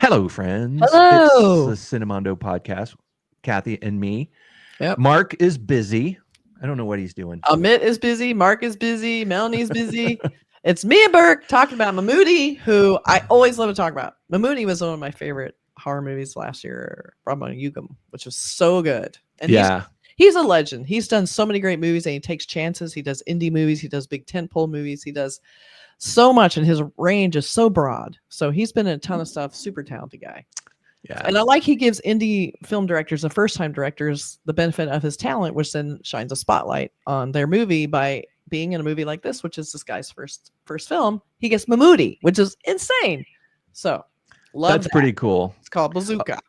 Hello, friends. Hello. It's the Cinemondo podcast, Kathy and me. Yep. Mark is busy. I don't know what he's doing. Amit is busy. Mark is busy. Melanie's busy. It's me and Burk talking about Mammootty, who I always love to talk about. Mammootty was one of my favorite horror movies last year from Yoodlee, which was so good. And he's a legend. He's done so many great movies, and he takes chances. He does indie movies. He does big tentpole movies. He does so much, and his range is so broad. So he's been in a ton of stuff. Super talented guy. Yeah. And I like he gives indie film directors and first-time directors the benefit of his talent, which then shines a spotlight on their movie by being in a movie like this, which is this guy's first film. He gets Mammootty, which is insane. So that's pretty cool. It's called Bazooka.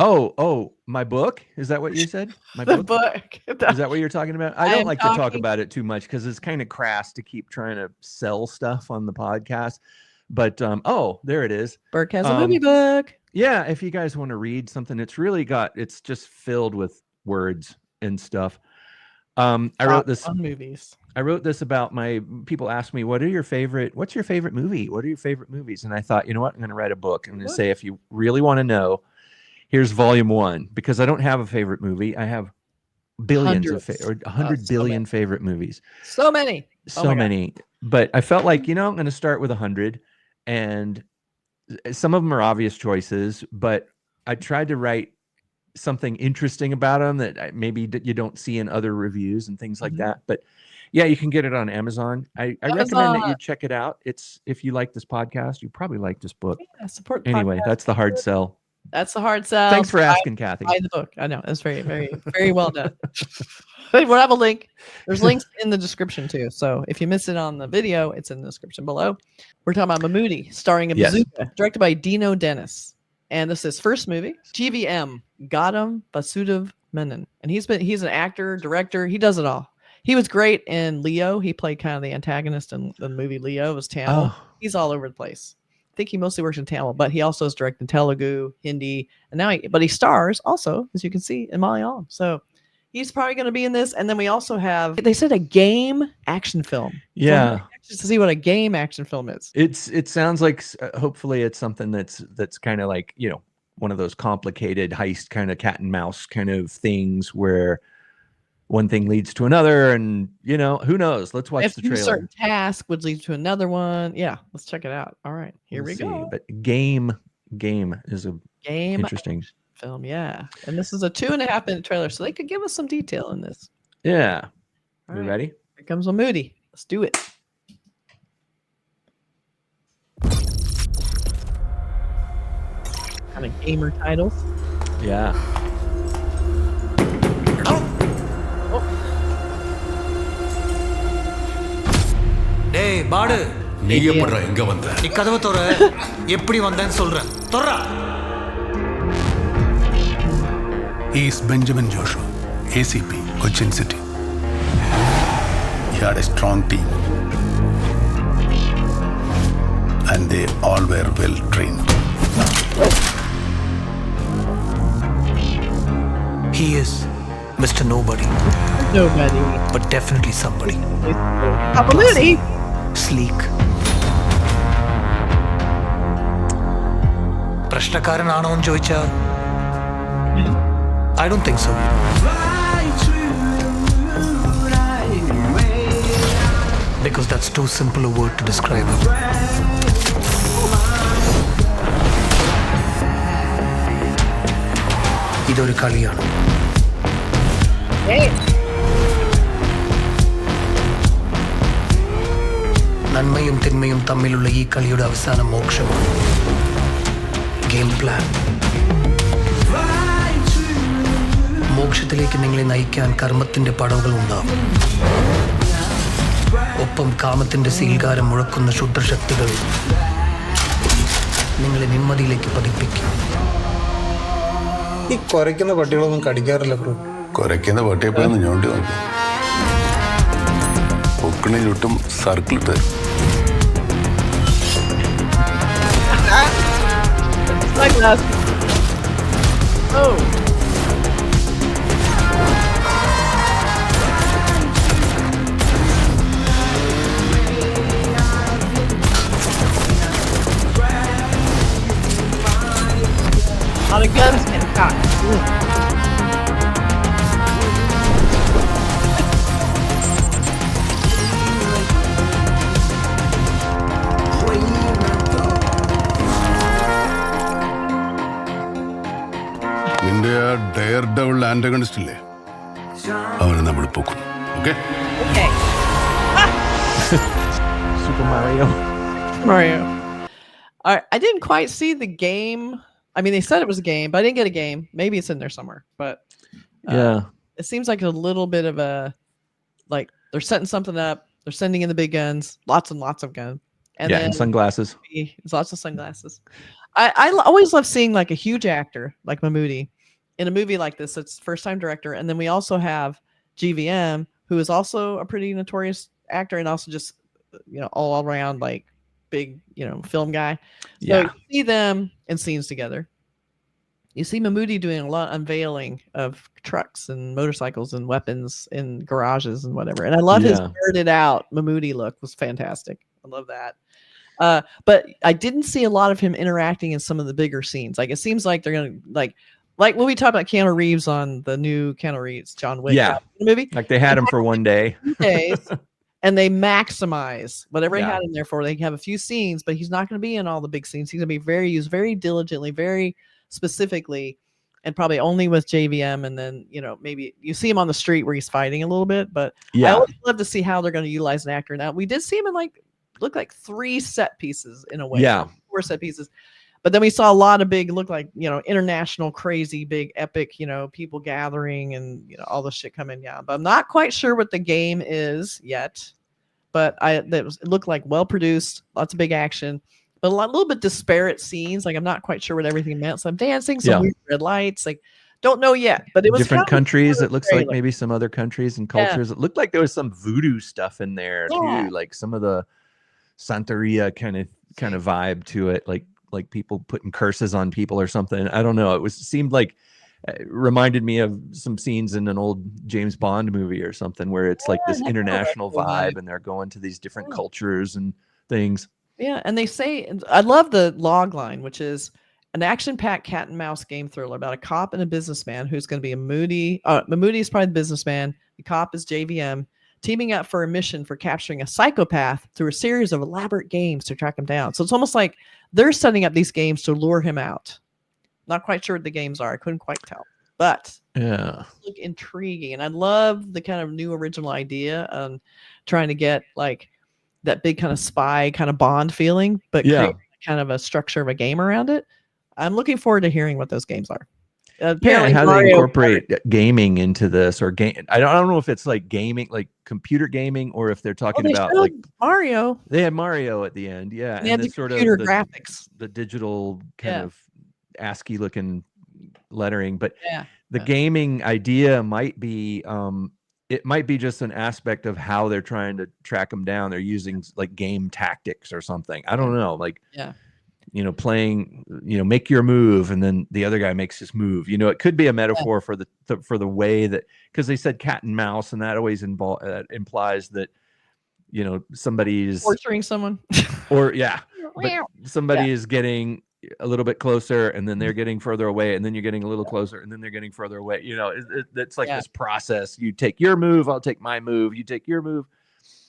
Oh, my book? Is that what you said? My book? Is that what you're talking about? I don't like to talk about it too much because it's kind of crass to keep trying to sell stuff on the podcast. But there it is. Burk has a movie book. Yeah, if you guys want to read something, it's just filled with words and stuff. I wrote this on movies. I wrote this about people ask me, what's your favorite movie? What are your favorite movies? And I thought, you know what? I'm going to write a book. I'm going to say, if you really want to know, here's volume 1, because I don't have a favorite movie. I have billions of 100 billion favorite movies. So many. So many. But I felt like, I'm going to start with 100, and some of them are obvious choices, but I tried to write something interesting about them that maybe you don't see in other reviews and things like that. But yeah, you can get it on Amazon. I recommend that you check it out. If you like this podcast, you probably like this book. Yeah, support the anyway, podcast. That's the hard sell. That's the hard sell. Thanks for asking, Kathy. Buy the book. I know. That's very, very, very well done. We'll have a link. There's links in the description too. So if you miss it on the video, it's in the description below. We're talking about Mammootty, starring a Bazooka, directed by Deeno Dennis. And this is his first movie. GVM, Gautham Vasudev Menon. And he's an actor, director. He does it all. He was great in Leo. He played kind of the antagonist in the movie Leo. It was Tamil. Oh. He's all over the place. I think he mostly works in Tamil, but he also is directing Telugu, Hindi, and now he stars also, as you can see, in Malayalam. So he's probably going to be in this. And then we also have, they said, a game action film. Yeah. So to see what a game action film is. It sounds like hopefully it's something that's kind of like, one of those complicated heist kind of cat and mouse kind of things where one thing leads to another, and who knows? Let's watch the trailer. A certain task would lead to another one. Yeah, let's check it out. All right, here we go. But game is a game interesting film. Yeah, and this is a 2.5 minute trailer, so they could give us some detail in this. Yeah, all you right. Ready? Here comes Mammootty. Let's do it. Kind of gamer titles. Yeah. டேய் பாடு நீ எப்படிடா எங்க வந்த? நீ கதவை தொற. எப்படி வந்தேன்னு சொல்றேன். தொறா. He is Benjamin Joshua, ACP, Cochin City. He had a strong team, and they all were well trained. He is Mr. Nobody. Nobody. But definitely somebody. Mammootty. Sleek. പ്രശ്നക്കാരനാണോ എന്ന് ചോദിച്ചാ I don't think so. Because that's too simple a word to describe him. ഇതൊരു കളിയാണ്. നന്മയും തിന്മയും തമ്മിലുള്ള ഈ കളിയുടെ അവസാന മോക്ഷമാണ് ഗെയിം പ്ലാൻ. മോക്ഷത്തിലേക്ക് നിങ്ങളെ നയിക്കാൻ കർമ്മത്തിന്റെ പടവുകൾ ഉണ്ടാവും. ഒപ്പം കാമത്തിന്റെ സീൽകാരം മുഴക്കുന്ന ക്ഷുദ്രശക്തികൾ നിങ്ങളെ നിമ്മതിയിലേക്ക് പതിപ്പിക്കും. ഈ കുരയ്ക്കുന്ന പട്ടികളൊന്നും കടിക്കാറില്ല ബ്രോ. കുരയ്ക്കുന്ന പട്ടിയെപ്പോഴൊന്ന് ഞോണ്ടി നോക്കി. പൊക്കിളിന് ചുറ്റും സർക്കിൾ ഇട്ട് തരും. lot of guns getting cocked. നിന്റെ ആ ഡയർ ഡബിൾ ആന്റഗണിസ്റ്റ് ഇല്ലേ, അവനെ നമ്മൾ പൊക്കും. Okay, Okay. Super Mario. Mario. All right, I didn't quite see the game. I mean, they said it was a game, but I didn't get a game. Maybe it's in there somewhere. But Yeah. it seems like a little bit of a, like they're setting something up. They're sending in the big guns, lots and lots of guns, and Yeah, then and sunglasses. there's lots of sunglasses. Always love seeing like a huge actor like Mammootty in a movie like this. It's first time director, and then we also have GVM, who is also a pretty notorious actor and also just all around like big film guy. So Yeah. you see them in scenes together. You see Mammootty doing a lot of unveiling of trucks and motorcycles and weapons in garages and whatever. And I love his Yeah. nerded out Mammootty look. Was fantastic. I love that. But I didn't see a lot of him interacting in some of the bigger scenes. Like it seems like they're gonna like when we talk about Keanu Reeves on the new Keanu Reeves John Wick Yeah. movie. Like they had him for one day. 2 days, and they maximize whatever he Yeah. had in there for. They have a few scenes, but he's not going to be in all the big scenes. He's going to be used very diligently, very specifically, and probably only with JVM. And then maybe you see him on the street where he's fighting a little bit. But I Yeah. always love to see how they're going to utilize an actor. Now we did see him in look like 3 set pieces in a way. Yeah. 4 set pieces. But then we saw a lot of big, look like, international, crazy, big, epic, people gathering and, all this shit coming. Yeah. But I'm not quite sure what the game is yet. But it looked like well produced, lots of big action, but a little bit disparate scenes. Like I'm not quite sure what everything meant. Some dancing, some weird red lights. Like don't know yet. But it was different kind of countries. It looks like trailer. maybe some other countries and cultures. It looked like there was some voodoo stuff in there too, like some of the Santeria kind of vibe to it, like people putting curses on people or something. I don't know. It seemed like reminded me of some scenes in an old James Bond movie or something where it's like this international vibe and they're going to these different cultures and things. Yeah, and they say I love the log line, which is an action-packed cat and mouse game thriller about a cop and a businessman who's going to be a Mammootty is probably the businessman. The cop is JVM, teaming up for a mission for capturing a psychopath through a series of elaborate games to track him down. So it's almost like they're setting up these games to lure him out. Not quite sure what the games are. I couldn't quite tell. But Yeah. look intriguing. And I love the kind of new original idea on trying to get like that big kind of spy kind of Bond feeling, but create kind of a structure of a game around it. I'm looking forward to hearing what those games are. Apparently how they incorporate gaming into this or game. I don't know if it's like gaming, like computer gaming, or if they're talking about like Mario. They had Mario at the end. Yeah. They had the sort computer of graphics, the digital kind of ASCII looking lettering, but the gaming gaming idea might be it might be just an aspect of how they're trying to track them down. They're using like game tactics or something. I don't know. Like, playing, make your move and then the other guy makes his move. It could be a metaphor for the way that, because they said cat and mouse, and that always implies that somebody's torturing someone, or but somebody is getting a little bit closer, and then they're getting further away, and then you're getting a little closer, and then they're getting further away. It's like this process. You take your move, I'll take my move. You take your move.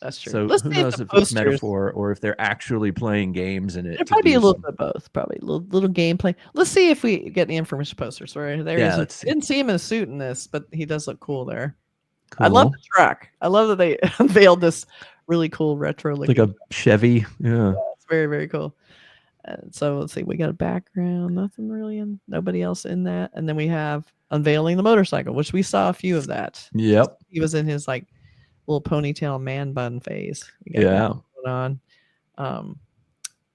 That's true. So who knows if it's metaphor or if they're actually playing games in it. It'll probably be a little bit of both. Probably a little gameplay. Let's see if we get the information posters. Right there, I didn't see him in a suit in this, but he does look cool there. Cool. I love the truck. I love that they unveiled this really cool retro, like a Chevy. Yeah, it's very very cool. So let's see. We got a background. Nothing really nobody else in that. And then we have unveiling the motorcycle, which we saw a few of that. Yep. He was in his like little ponytail man bun phase. On.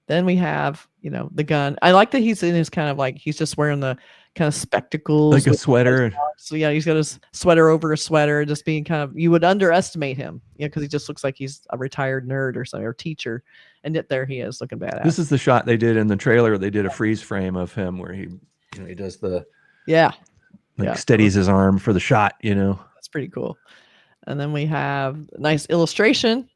Then we have, the gun. I like that he's in his kind of like, he's just wearing the kind of spectacles. Like a sweater. So yeah, he's got his sweater over a sweater, just being kind of, you would underestimate him, because he just looks like he's a retired nerd or something, or teacher. And yet there he is looking badass. This is the shot they did in the trailer. They did a freeze frame of him where he, he does the, steadies his arm for the shot, That's pretty cool. And then we have a nice illustration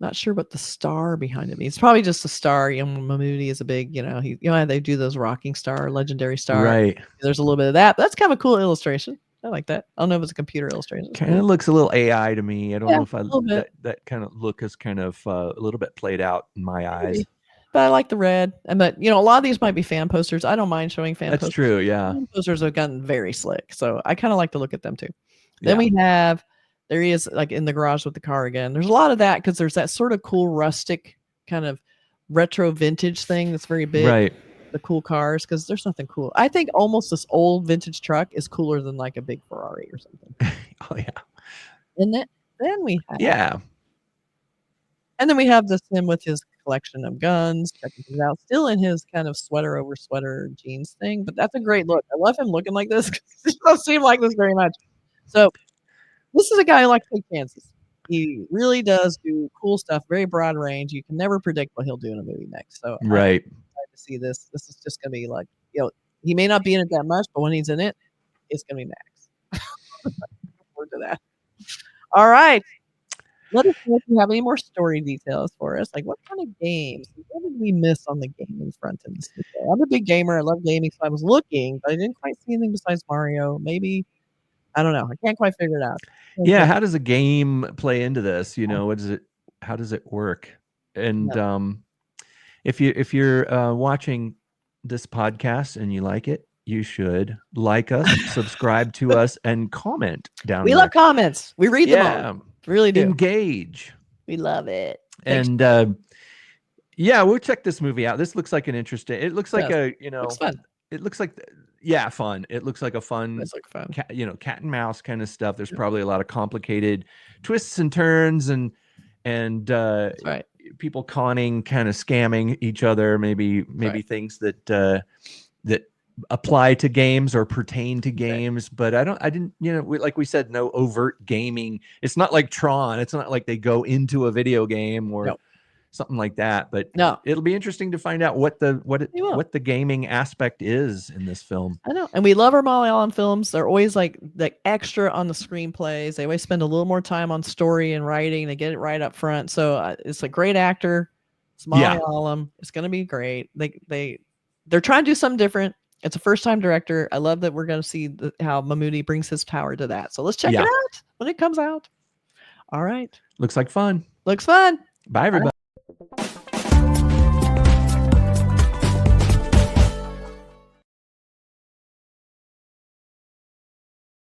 Not sure what the star behind it means. It's probably just a star. Mammootty is a big, they do those rocking star, legendary star. Right. There's a little bit of that. But that's kind of a cool illustration. I like that. I don't know if it's a computer illustration. Kind of looks a little AI to me. I don't know if that kind of look is kind of a little bit played out in my eyes. But I like the red. But a lot of these might be fan posters. I don't mind showing fan posters. That's true. Yeah. Fan posters have gotten very slick. So I kind of like to look at them too. Then we have, there he is like in the garage with the car again. There's a lot of that because there's that sort of cool rustic kind of retro vintage thing that's very big. Right. The cool cars, because there's nothing cool. I think almost this old vintage truck is cooler than like a big Ferrari or something. Oh yeah. And then we have and then we have him with his collection of guns, checking things out, still in his kind of sweater over sweater jeans thing. But that's a great look. I love him looking like this because he doesn't seem like this very much. So this is a guy who likes to take chances. He really does do cool stuff, very broad range. You can never predict what he'll do in a movie next. So right. to see this is just gonna be like, he may not be in it that much, but when he's in it, it's gonna be Max. Look forward to that. All right, let us know if you have any more story details for us. Like, what kind of games? What did we miss on the gaming front in this video? I'm a big gamer. I love gaming, so I was looking, but I didn't quite see anything besides Mario. Maybe, I don't know. I can't quite figure it out. Yeah, how does a game play into this? What is it? How does it work? And if you're watching this podcast and you like it, you should like us, subscribe to us, and comment down. We love comments. We read them all. Really do. Engage. We love it. Thanks. And we'll check this movie out. This looks like an interesting. It looks like looks fun. It looks like fun. It looks like a fun, cat and mouse kind of stuff. There's probably a lot of complicated twists and turns and people conning, kind of scamming each other, maybe things that apply to games or pertain to games. But I didn't, like we said, no overt gaming. It's not like Tron. It's not like they go into a video game or something like that. But it'll be interesting to find out what the gaming aspect is in this film. I know. And we love our Malayalam films. They're always like extra on the screenplays. They always spend a little more time on story and writing. They get it right up front. So it's a great actor. It's Malayalam. It's going to be great. They're trying to do something different. It's a first-time director. I love that we're going to see how Mammootty brings his power to that. So let's check it out when it comes out. All right. Looks like fun. Looks fun. Bye, everybody.